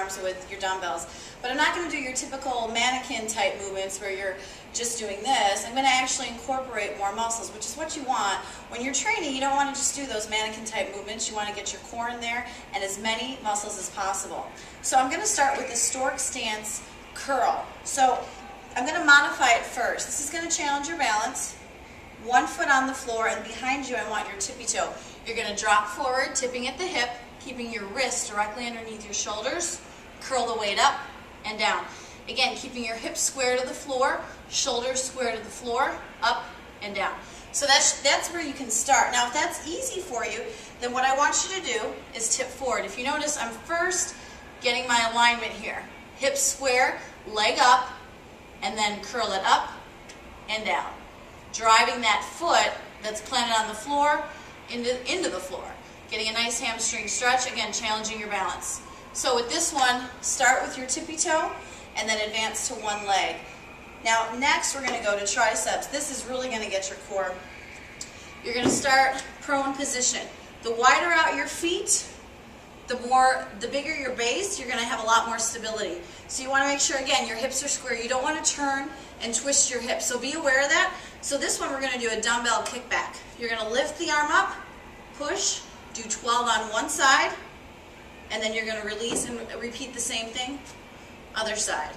arms with your dumbbells. But I'm not going to do your typical mannequin type movements where you're just doing this. I'm going to actually incorporate more muscles, which is what you want. When you're training, you don't want to just do those mannequin type movements. You want to get your core in there and as many muscles as possible. So I'm going to start with the stork stance curl. So I'm going to modify it first. This is going to challenge your balance. 1 foot on the floor, and behind you I want your tippy toe. You're going to drop forward, tipping at the hip, keeping your wrist directly underneath your shoulders. Curl the weight up and down. Again, keeping your hips square to the floor, shoulders square to the floor, up and down. So that's where you can start. Now if that's easy for you, then what I want you to do is tip forward. If you notice, I'm first getting my alignment here. Hips square, leg up, and then curl it up and down. Driving that foot that's planted on the floor into the floor. Getting a nice hamstring stretch, again challenging your balance. So with this one, start with your tippy toe and then advance to one leg. Now next we're going to go to triceps. This is really going to get your core. You're going to start prone position. The wider out your feet, the bigger your base, you're going to have a lot more stability. So you want to make sure, again, your hips are square. You don't want to turn and twist your hips. So be aware of that. So this one we're going to do a dumbbell kickback. You're going to lift the arm up, push, do 12 on one side, and then you're going to release and repeat the same thing, other side.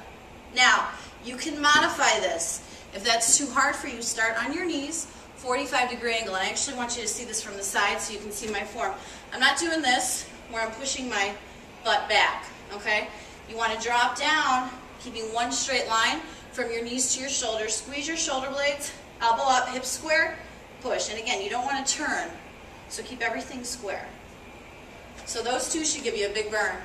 Now, you can modify this. If that's too hard for you, start on your knees, 45-degree angle. And I actually want you to see this from the side so you can see my form. I'm not doing this where I'm pushing my butt back, okay? You want to drop down, keeping one straight line from your knees to your shoulders. Squeeze your shoulder blades, elbow up, hips square, push. And again, you don't want to turn, so keep everything square. So those two should give you a big burn.